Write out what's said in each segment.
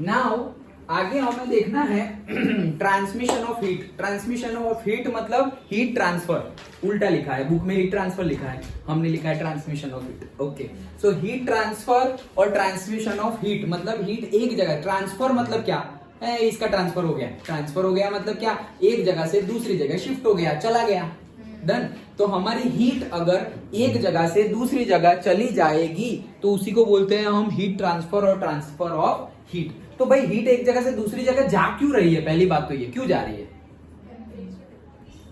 Now आगे हमें देखना है transmission of heat. Transmission of heat मतलब हीट ट्रांसफर, उल्टा लिखा है बुक में, हीट ट्रांसफर लिखा है, हमने लिखा है transmission of heat. Okay, so heat transfer और ट्रांसमिशन ऑफ हीट मतलब हीट एक जगह, ट्रांसफर मतलब क्या है, इसका ट्रांसफर हो गया, ट्रांसफर हो गया मतलब क्या, एक जगह से दूसरी जगह शिफ्ट हो गया, चला गया, डन। तो हमारी हीट अगर एक जगह से दूसरी जगह चली जाएगी तो उसी को बोलते हैं हम हीट ट्रांसफर और ट्रांसफर ऑफ हीट। तो भाई हीट एक जगह से दूसरी जगह जा क्यों रही है, पहली बात तो ये, क्यों जा रही है?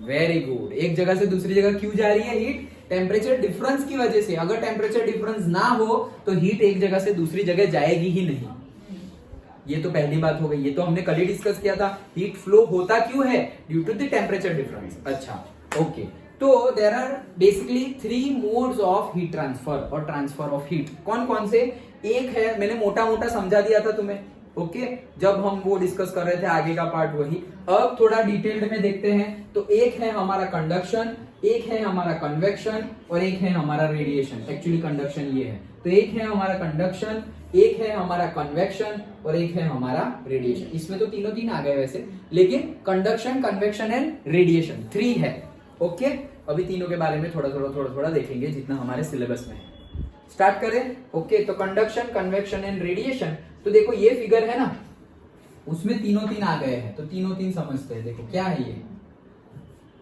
वेरी गुड, एक जगह से दूसरी जगह क्यों जा रही है हीट? टेम्परेचर डिफरेंस की वजह से। अगर टेम्परेचर डिफरेंस ना हो तो हीट एक जगह से दूसरी जगह जाएगी ही नहीं। ये तो पहली बात हो गई, ये तो हमने कल ही डिस्कस किया था, हीट फ्लो होता क्यों है, due to the temperature difference. अच्छा, ओके, तो there are basically 3 modes of heat transfer और ट्रांसफर ऑफ हीट। कौन कौन से? एक है, मैंने मोटा मोटा समझा दिया था तुम्हें, ओके, जब हम वो डिस्कस कर रहे थे आगे का पार्ट वही। अब थोड़ा डिटेल्ड में देखते हैं। तो एक है हमारा कंडक्शन, एक है हमारा कन्वेक्शन और एक है हमारा रेडिएशन। एक्चुअली कंडक्शन ये है, तो एक है हमारा कंडक्शन, एक है हमारा कन्वेक्शन और एक है हमारा रेडिएशन। इसमें तो तीनों तीन आ गए वैसे, लेकिन कंडक्शन, कन्वेक्शन एंड रेडिएशन 3 है। ओके, अभी तीनों के बारे में थोड़ा थोड़ा देखेंगे जितना हमारे सिलेबस में है। स्टार्ट करें। ओके, तो कंडक्शन, कन्वेक्शन एंड रेडिएशन। तो देखो ये फिगर है ना, उसमें तीनों तीन आ गए हैं, तो तीनों तीन समझते हैं। देखो क्या है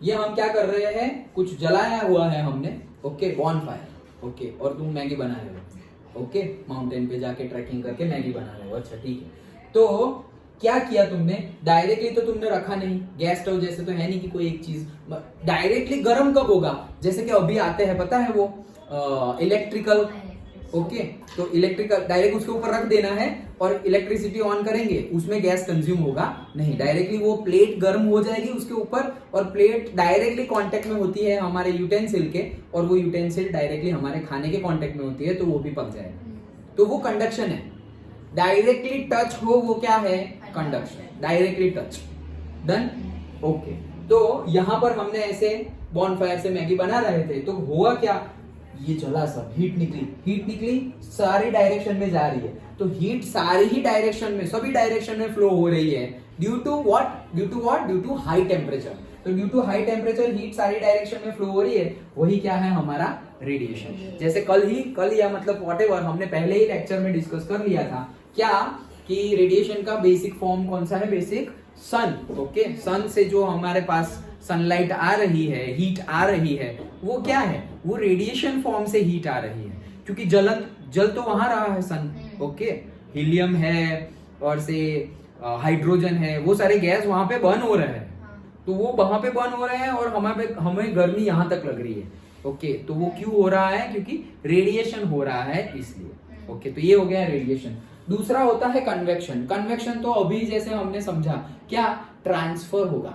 ये हम क्या कर रहे हैं, कुछ जलाया हुआ है हमने, ओके, बॉनफायर, ओके, और तुम मैगी बना रहे हो, ओके, माउंटेन पे जाके ट्रैकिंग करके मैगी बना रहे हो। अच्छा ठीक है, तो क्या किया तुमने, डायरेक्टली तो तुमने रखा नहीं, गैस स्टोव जैसे तो है नहीं कि कोई एक चीज डायरेक्टली गर्म कब होगा, जैसे कि अभी आते हैं पता है वो इलेक्ट्रिकल, ओके, तो इलेक्ट्रिकल डायरेक्ट उसके ऊपर रख देना है और इलेक्ट्रिसिटी ऑन करेंगे, उसमें गैस कंज्यूम होगा नहीं, डायरेक्टली वो प्लेट गर्म हो जाएगी उसके ऊपर, और प्लेट डायरेक्टली कांटेक्ट में होती है हमारे यूटेंसिल के, और वो यूटेंसिल डायरेक्टली हमारे खाने के कांटेक्ट में होती है, तो वो भी पक जाएगा, तो वो कंडक्शन है। डायरेक्टली टच हो वो क्या है, conduction, directly touch, done. Okay, तो यहां पर हमने ऐसे बॉनफायर से मैगी बना रहे थे, तो हुआ क्या, ये जला सब, हीट निकली सारी डायरेक्शन में जा रही है, तो हीट सारी ही डायरेक्शन में, सभी डायरेक्शन में फ्लो हो रही है, due to what, due to high temperature. तो due to high temperature heat सारी डायरेक्शन में फ्लो हो रही है, वही क्या है हमारा रेडिएशन। जैसे कल या मतलब व्हाटएवर हमने पहले ही लेक्चर में डिस्कस कर लिया था क्या, कि रेडिएशन का बेसिक फॉर्म कौन सा है, बेसिक सन, ओके, सन से जो हमारे पास सनलाइट आ रही है, हीट आ रही है, वो क्या है, वो रेडिएशन फॉर्म से हीट आ रही है, क्योंकि जल तो वहां रहा है सन, ओके, हीलियम है और से हाइड्रोजन है, वो सारे गैस वहां पे बर्न हो रहे हैं, तो वो वहां पे बर्न हो रहे हैं और हमें गर्मी यहां तक लग रही है, ओके, तो वो क्यों हो रहा है, क्योंकि रेडिएशन हो रहा है इसलिए, ओके, तो ये हो गया रेडिएशन। दूसरा होता है कन्वेक्शन। कन्वेक्शन तो अभी जैसे हमने समझा क्या, ट्रांसफर होगा,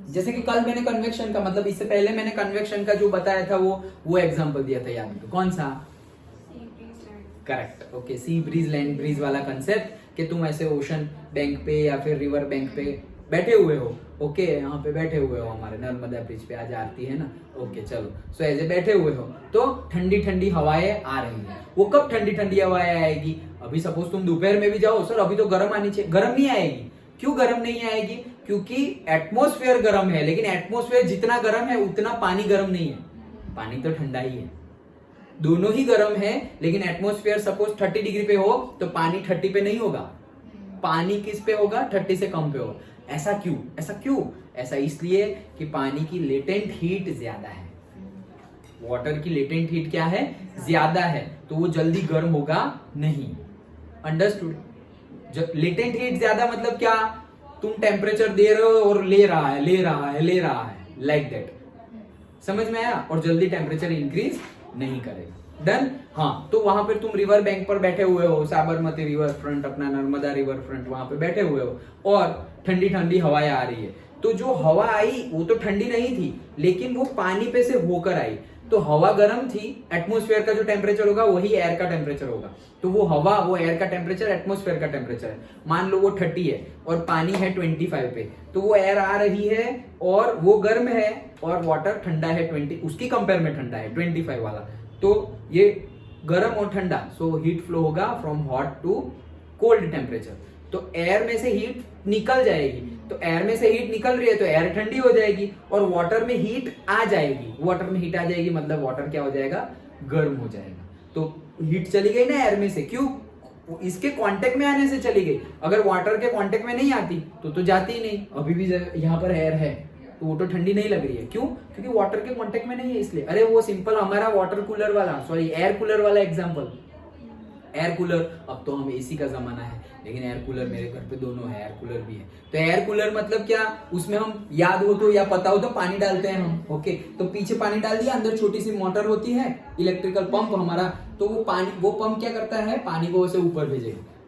जैसे कि कल मैंने कन्वेक्शन का मतलब, इससे पहले मैंने कन्वेक्शन का जो बताया था वो एग्जांपल दिया था, याद है कौन सा, correct, okay, sea breeze land breeze वाला कंसेप्ट, कि तुम ऐसे ओशन बैंक पे या फिर रिवर बैंक पे बैठे हुए हो, ओके, यहाँ पे बैठे हुए हो, हमारे नर्मदा ब्रिज पे आज आरती है ना, ओके, चलो, सो ऐसे बैठे हुए हो, तो ठंडी ठंडी हवाएं आ रही है। वो कब ठंडी ठंडी हवाएं आएगी, अभी सपोज तुम दोपहर में भी जाओ, सर अभी तो गर्म आनी चाहिए, गर्म नहीं आएगी। क्यों गर्म नहीं आएगी, क्योंकि एटमॉस्फेयर गर्म है, लेकिन एटमॉस्फेयर जितना गर्म है उतना पानी गर्म नहीं है, पानी तो ठंडा ही है, दोनों ही गर्म है, लेकिन एटमॉस्फेयर सपोज 30 डिग्री पे हो तो पानी 30 पे नहीं होगा, पानी किस पे होगा, 30 से कम पे होगा। ऐसा क्यों, ऐसा इसलिए कि पानी की लेटेंट हीट ज्यादा है, वाटर की लेटेंट हीट क्या है, ज्यादा है, तो वो जल्दी गर्म होगा नहीं, अंडरस्टूड। लेटेंट हीट ज्यादा मतलब क्या, तुम टेम्परेचर दे रहे हो और ले रहा है, लाइक दैट, समझ में आया, और जल्दी टेम्परेचर इंक्रीज नहीं करेगा, डन। हाँ, तो वहां पर तुम रिवर बैंक पर बैठे हुए हो, साबरमती रिवर फ्रंट, अपना नर्मदा रिवर फ्रंट, वहां पे बैठे हुए हो और ठंडी ठंडी हवाएं आ रही है, तो जो हवा आई वो तो ठंडी नहीं थी, लेकिन वो पानी पे से होकर आई, तो हवा गर्म थी, एटमॉस्फेयर का जो टेम्परेचर होगा वही एयर का टेम्परेचर होगा, तो वो एयर का टेम्परेचर एटमॉस्फेयर का टेम्परेचर है, मान लो वो 30 है और पानी है 25 पे, तो वो एयर आ रही है और वो गर्म है और वाटर ठंडा है 20, उसकी कंपेयर में ठंडा है 25 वाला, तो ये गर्म और ठंडा, सो हीट फ्लो होगा from hot to cold temperature. तो एयर में से हीट निकल जाएगी, तो एयर में से हीट निकल रही है तो एयर ठंडी हो जाएगी और वाटर में हीट आ जाएगी, वाटर में हीट आ जाएगी मतलब वाटर क्या हो जाएगा, गर्म हो जाएगा। तो हीट चली गई ना एयर में से, क्यों, इसके कांटेक्ट में आने से चली गई। अगर वाटर के कांटेक्ट में नहीं आती तो जाती ही नहीं। अभी भी यहाँ पर एयर है तो वो तो ठंडी नहीं लग रही है, क्यों, क्योंकि वाटर के कांटेक्ट में नहीं है इसलिए। अरे वो सिंपल हमारा वाटर कूलर वाला, सॉरी एयर कूलर वाला एग्जांपल, एयर कूलर, अब तो हम एसी का जमाना है लेकिन एयर कूलर मेरे घर पे दोनों है, एयर कूलर भी है। तो एयर कूलर मतलब क्या, उसमें हम याद हो तो या पता हो तो पानी डालते हैं हम, ओके, तो पीछे पानी डाल दिया, अंदर छोटी सी मोटर होती है, इलेक्ट्रिकल पंप हमारा, तो वो पानी, वो पंप क्या करता है, पानी को ऐसे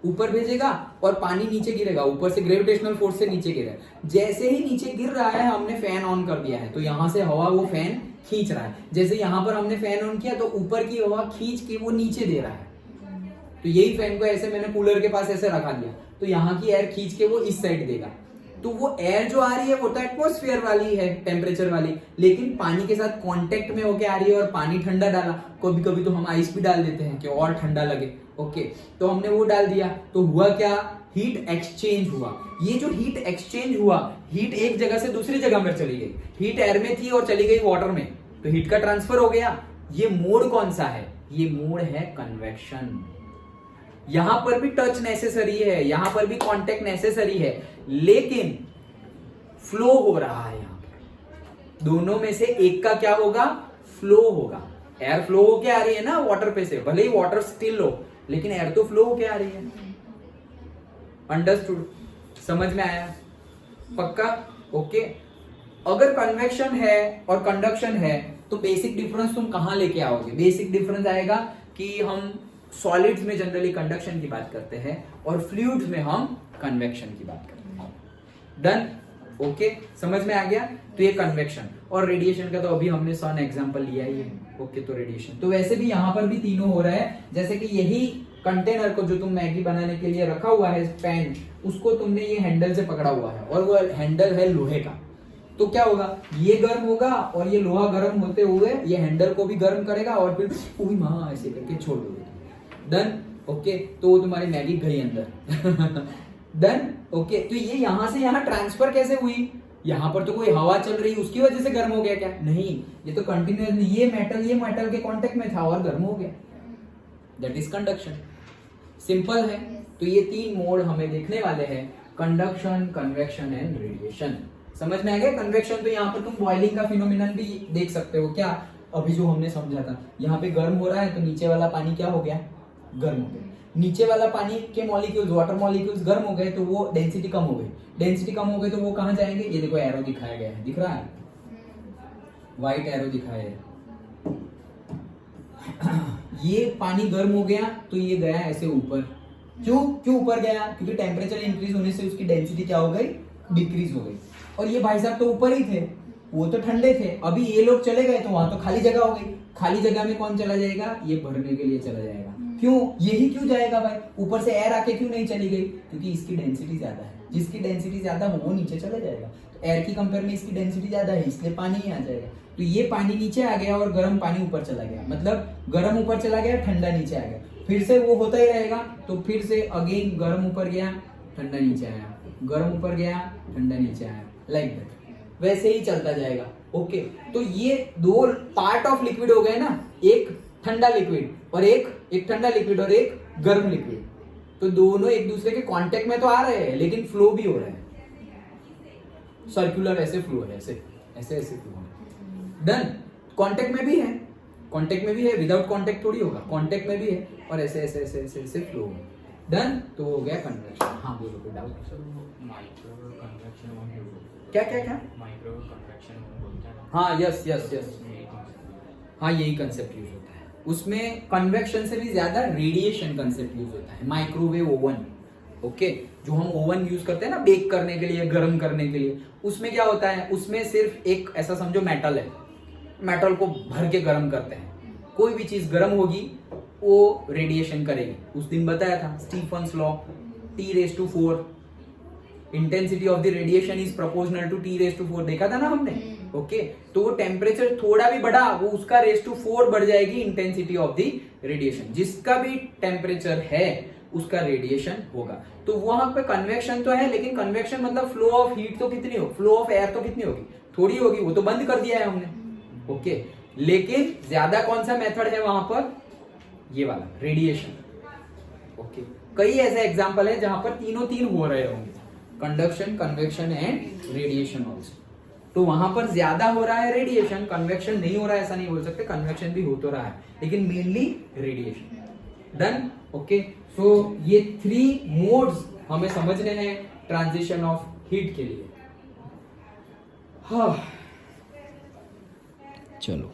ऊपर भेजेगा और पानी नीचे गिरेगा, ऊपर से ग्रेविटेशनल फोर्स से नीचे गिरेगा। जैसे ही नीचे गिर रहा है हमने फैन ऑन कर दिया है तो यहाँ से हवा वो फैन खींच रहा है। जैसे यहाँ पर हमने फैन ऑन किया तो ऊपर की हवा खींच के वो नीचे दे रहा है। तो यही फैन को ऐसे मैंने कूलर के पास ऐसे रखा दिया तो यहाँ की एयर खींच के वो इस साइड देगा। तो वो एयर जो आ रही है वो तो एटमॉस्फेयर वाली है, टेम्परेचर वाली, लेकिन पानी के साथ कांटेक्ट में होके आ रही है और पानी ठंडा डाला। कभी कभी तो हम आइस भी डाल देते हैं कि और ठंडा लगे, ओके, तो हमने वो डाल दिया तो हुआ क्या, हीट एक्सचेंज हुआ। ये जो हीट एक्सचेंज हुआ, हीट एक जगह से दूसरी जगह में चली गई, हीट एयर में थी और चली गई वाटर में, तो हीट का ट्रांसफर हो गया। ये मोड कौन सा है, ये मोड है कन्वेक्शन। यहां पर भी टच नेसेसरी है, यहां पर भी कांटेक्ट नेसेसरी है, लेकिन फ्लो हो रहा है यहां पर। दोनों में से एक का क्या होगा, फ्लो होगा। एयर फ्लो होके आ रही है ना वाटर पे से, भले ही वाटर स्टिल हो लेकिन एयर तो फ्लो होके आ रही है। अंडरस्टूड, समझ में आया, पक्का, ओके। अगर कन्वेक्शन है और कंडक्शन है तो बेसिक डिफरेंस तुम कहां लेके आओगे, बेसिक डिफरेंस आएगा कि हम सॉलिड्स में जनरली कंडक्शन की बात करते हैं और फ्लूइड्स में हम कन्वेक्शन की बात करते हैं। डन, ओके, समझ में आ गया। तो ये कन्वेक्शन और रेडिएशन का तो अभी हमने सन एग्जांपल लिया ही है, ओके। तो रेडिएशन, तो वैसे भी यहाँ पर भी तीनों हो रहा है। जैसे कि यही कंटेनर को जो तुम मैगी बनाने के लिए रखा हुआ है पैन, उसको तुमने ये हैंडल से पकड़ा हुआ है और वो हैंडल है लोहे का, तो क्या होगा, ये गर्म होगा और ये लोहा गर्म होते हुए ये हैंडल को भी गर्म करेगा और फिर उई माँ ऐसे करके छोड़ दोगे। डन, ओके, तो वो तुम्हारी मैगी गई अंदर। Done, okay. तो ये यहां से यहां ट्रांसफर कैसे हुई, यहां पर तो कोई हवा चल रही उसकी वजह से गर्म हो गया क्या, नहीं, ये तो कंटिन्यूअसली ये मेटल के कांटेक्ट में था और गर्म हो गया, दैट इज कंडक्शन। सिंपल है। तो ये तीन मोड हमें देखने वाले हैं, कंडक्शन, कन्वेक्शन एंड रेडिएशन। समझ में आ गया। कन्वेक्शन तो यहाँ पर तुम बॉइलिंग का फिनोमिनन भी देख सकते हो, क्या अभी जो हमने समझा था, यहाँ पे गर्म हो रहा है तो नीचे वाला पानी क्या हो गया, गर्म हो गया। नीचे वाला पानी के मॉलिक्यूल्स, वाटर मॉलिक्यूल्स गर्म हो गए तो वो डेंसिटी कम हो गई, डेंसिटी कम हो गई तो वो कहां जाएंगे, ये देखो एरो दिखाया गया है, दिख रहा है, व्हाइट एरो दिखाया है। ये पानी गर्म हो गया तो ये गया ऐसे ऊपर, क्यों ऊपर गया, क्योंकि टेम्परेचर इंक्रीज होने से उसकी डेंसिटी क्या हो गई, डिक्रीज हो गई। और ये भाई साहब तो ऊपर ही थे, वो तो ठंडे थे, अभी ये लोग चले गए तो वहां तो खाली जगह हो गई। खाली जगह में कौन चला जाएगा, ये भरने के लिए चला जाएगा। क्यों, यही क्यों जाएगा भाई, ऊपर से एयर आके क्यों नहीं चली गई, क्योंकि इसकी डेंसिटी ज्यादा है, जिसकी डेंसिटी ज्यादा हो वो नीचे चला जाएगा। तो एयर की कंपेयर में इसकी डेंसिटी ज्यादा है इसलिए पानी ही आ जाएगा। तो ये पानी नीचे आ गया और गर्म पानी ऊपर चला गया, मतलब गर्म ऊपर चला गया, ठंडा नीचे आ गया, फिर से वो होता ही रहेगा। तो फिर से अगेन गर्म ऊपर गया, ठंडा नीचे आया, गर्म ऊपर गया, ठंडा नीचे आया, लाइक दैट, वैसे ही चलता जाएगा। ओके, तो ये दो पार्ट ऑफ लिक्विड हो गए ना, एक ठंडा लिक्विड और एक ठंडा लिक्विड और एक गर्म लिक्विड। तो दोनों एक दूसरे के कांटेक्ट में तो आ रहे हैं लेकिन फ्लो भी हो रहा है, सर्कुलर ऐसे फ्लो है, ऐसे ऐसे ऐसे फ्लो है। डन, कांटेक्ट में भी है, कांटेक्ट में भी है, विदाउट कांटेक्ट थोड़ी होगा, कांटेक्ट में भी है और ऐसे ऐसे ऐसे ऐसे ऐसे फ्लो है। डन, तो हो गया कन्वेक्शन। हाँ बोलो, कोई डाउट? माइक्रो कन्वेक्शन, क्या क्या क्या? माइक्रो कन्वेक्शन बोलते हैं। हाँ, यस यस यस, हाँ यही कंसेप्ट यूज होता है। उसमें कन्वेक्शन से भी ज्यादा रेडिएशन कंसेप्ट यूज होता है। माइक्रोवेव ओवन, ओके, जो हम ओवन यूज करते हैं ना बेक करने के लिए, गर्म करने के लिए, उसमें क्या होता है, उसमें सिर्फ एक ऐसा समझो मेटल है, मेटल को भर के गर्म करते हैं। कोई भी चीज गर्म होगी वो रेडिएशन करेगी। उस दिन बताया था Stefan's law, T⁴, intensity of the radiation is proportional to T⁴, देखा था ना हमने। ओके, तो वो टेम्परेचर थोड़ा भी बढ़ा, वो उसका 4 बढ़ जाएगी इंटेंसिटी ऑफ द रेडिएशन। जिसका भी टेम्परेचर है उसका रेडिएशन होगा। तो वहां पे कन्वेक्शन तो है, लेकिन कन्वेक्शन मतलब फ्लो ऑफ हीट तो कितनी होगी, फ्लो ऑफ एयर तो कितनी होगी, थोड़ी होगी, वो तो बंद कर दिया है हमने। ओके, लेकिन ज्यादा कौन सा मेथड है वहां पर, ये वाला रेडिएशन। ओके, कई ऐसे एग्जांपल है जहां पर तीनों तीन हो रहे होंगे, conduction, convection and radiation also. तो वहां पर ज्यादा हो रहा है रेडिएशन, कन्वेक्शन नहीं हो रहा है ऐसा नहीं बोल सकते, कन्वेक्शन भी हो तो रहा है, लेकिन मेनली रेडिएशन। डन। ओके, सो ये 3 मोड्स हमें समझने हैं ट्रांजिशन ऑफ हीट के लिए। हाँ, चलो।